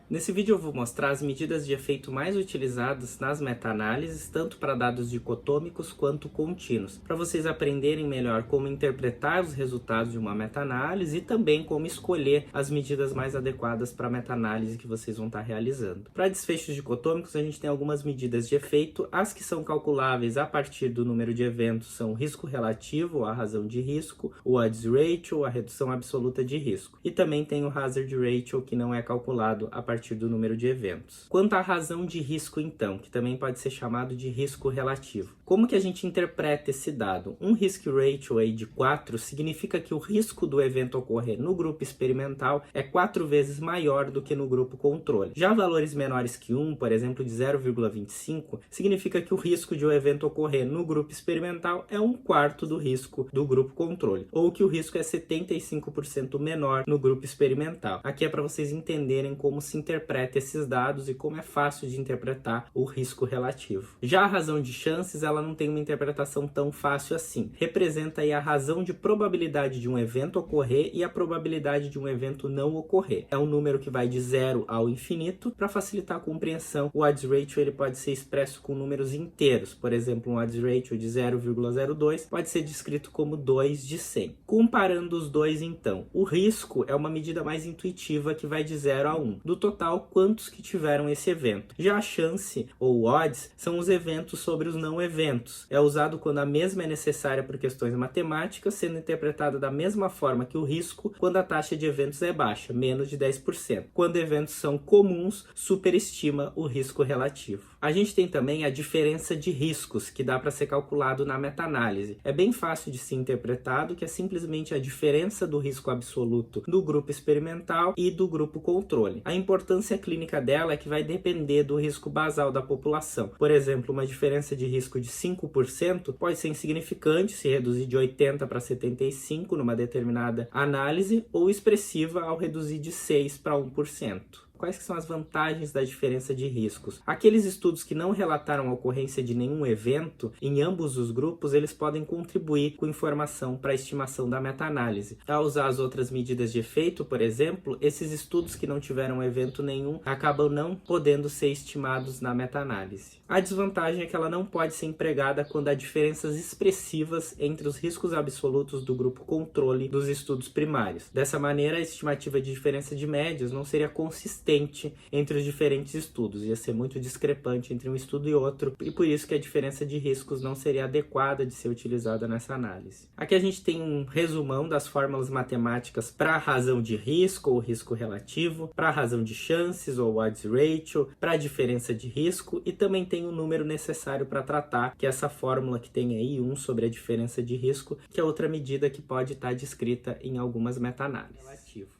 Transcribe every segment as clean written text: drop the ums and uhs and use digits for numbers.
Nesse vídeo eu vou mostrar as medidas de efeito mais utilizadas nas meta-análises, tanto para dados dicotômicos quanto contínuos, para vocês aprenderem melhor como interpretar os resultados de uma meta-análise e também como escolher as medidas mais adequadas para a meta-análise que vocês vão estar realizando. Para desfechos dicotômicos, a gente tem algumas medidas de efeito. As que são calculáveis a partir do número de eventos são o risco relativo, a razão de risco, o odds ratio, a redução absoluta de risco. E também tem o hazard ratio, que não é calculado a partir do número de eventos. Quanto à razão de risco, então, que também pode ser chamado de risco relativo. Como que a gente interpreta esse dado? Um risk ratio aí de 4 significa que o risco do evento ocorrer no grupo experimental é 4 vezes maior do que no grupo controle. Já valores menores que 1, por exemplo, de 0,25, significa que o risco de um evento ocorrer no grupo experimental é 1/4 do risco do grupo controle, ou que o risco é 75% menor no grupo experimental. Aqui é para vocês entenderem como se interpreta esses dados e como é fácil de interpretar o risco relativo. Já a razão de chances, ela não tem uma interpretação tão fácil assim. Representa aí a razão de probabilidade de um evento ocorrer e a probabilidade de um evento não ocorrer. É um número que vai de 0 ao infinito. Para facilitar a compreensão, o odds ratio ele pode ser expresso com números inteiros. Por exemplo, um odds ratio de 0,02 pode ser descrito como 2 de 100. Comparando os dois, então, o risco é uma medida mais intuitiva que vai de 0 a 1. Do total, quantos que tiveram esse evento. Já a chance, ou odds, são os eventos sobre os não eventos. É usado quando a mesma é necessária por questões matemáticas, sendo interpretada da mesma forma que o risco quando a taxa de eventos é baixa, menos de 10%. Quando eventos são comuns, superestima o risco relativo. A gente tem também a diferença de riscos, que dá para ser calculado na meta-análise. É bem fácil de ser interpretado, que é simplesmente a diferença do risco absoluto do grupo experimental e do grupo controle. A importância clínica dela é que vai depender do risco basal da população. Por exemplo, uma diferença de risco de 5% pode ser insignificante se reduzir de 80 para 75 numa determinada análise, ou expressiva ao reduzir de 6 para 1%. Quais que são as vantagens da diferença de riscos? Aqueles estudos que não relataram a ocorrência de nenhum evento em ambos os grupos, eles podem contribuir com informação para a estimação da meta-análise. Ao usar as outras medidas de efeito, por exemplo, esses estudos que não tiveram evento nenhum acabam não podendo ser estimados na meta-análise. A desvantagem é que ela não pode ser empregada quando há diferenças expressivas entre os riscos absolutos do grupo controle dos estudos primários. Dessa maneira, a estimativa de diferença de médias não seria consistente entre os diferentes estudos, ia ser muito discrepante entre um estudo e outro, e por isso que a diferença de riscos não seria adequada de ser utilizada nessa análise. Aqui a gente tem um resumão das fórmulas matemáticas para a razão de risco ou risco relativo, para a razão de chances ou odds ratio, para a diferença de risco, e também tem o número necessário para tratar, que é essa fórmula que tem aí 1 sobre a diferença de risco, que é outra medida que pode estar descrita em algumas meta-análises.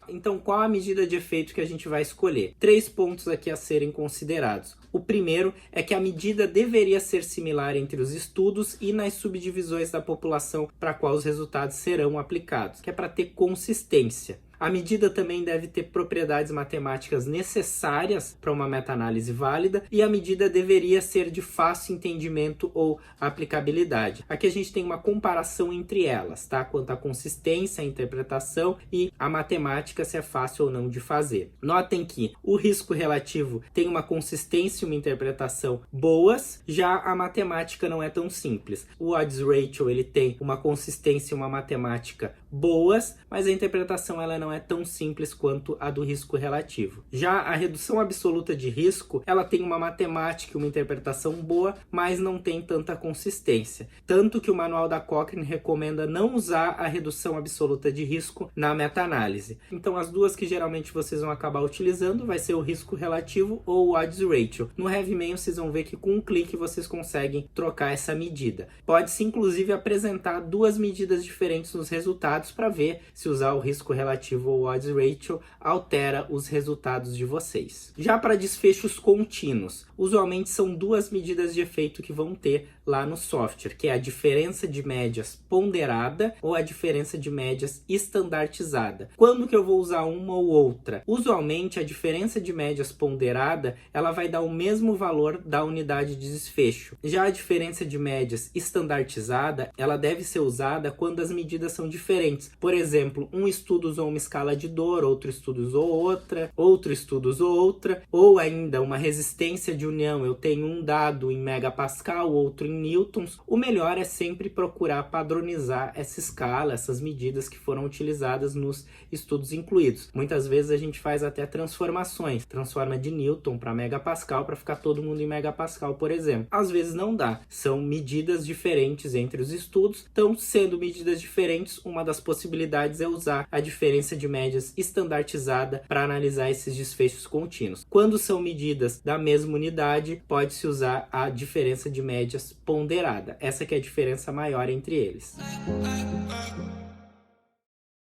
Então, qual a medida de efeito que a gente vai escolher? 3 pontos aqui a serem considerados. O primeiro é que a medida deveria ser similar entre os estudos e nas subdivisões da população para a qual os resultados serão aplicados, que é para ter consistência. A medida também deve ter propriedades matemáticas necessárias para uma meta-análise válida, e a medida deveria ser de fácil entendimento ou aplicabilidade. Aqui a gente tem uma comparação entre elas, tá? Quanto à consistência, a interpretação e a matemática, se é fácil ou não de fazer. Notem que o risco relativo tem uma consistência e uma interpretação boas, já a matemática não é tão simples. O odds ratio ele tem uma consistência e uma matemática boas, mas a interpretação ela não é tão simples quanto a do risco relativo. Já a redução absoluta de risco, ela tem uma matemática e uma interpretação boa, mas não tem tanta consistência. Tanto que o manual da Cochrane recomenda não usar a redução absoluta de risco na meta-análise. Então as duas que geralmente vocês vão acabar utilizando vai ser o risco relativo ou o odds ratio. No HeavyMail vocês vão ver que com um clique vocês conseguem trocar essa medida. Pode-se inclusive apresentar duas medidas diferentes nos resultados para ver se usar o risco relativo ou odds ratio altera os resultados de vocês. Já para desfechos contínuos, Usualmente são duas medidas de efeito que vão ter lá no software, que é a diferença de médias ponderada ou a diferença de médias estandartizada. Quando que eu vou usar uma ou outra? Usualmente a diferença de médias ponderada, ela vai dar o mesmo valor da unidade de desfecho. Já a diferença de médias estandartizada, ela deve ser usada quando as medidas são diferentes. Por exemplo, um estudo usou uma escala de dor, outro estudo usou outra, outro estudo usou outra, ou ainda uma resistência de união, eu tenho um dado em megapascal, outro em newtons. O melhor é sempre procurar padronizar essa escala, essas medidas que foram utilizadas nos estudos incluídos. Muitas vezes a gente faz até transformações, transforma de newton para megapascal para ficar todo mundo em megapascal, por exemplo. Às vezes não dá, são medidas diferentes entre os estudos, então sendo medidas diferentes, uma das possibilidades é usar a diferença de médias estandartizada para analisar esses desfechos contínuos. Quando são medidas da mesma unidade, pode-se usar a diferença de médias ponderada. Essa que é a diferença maior entre eles.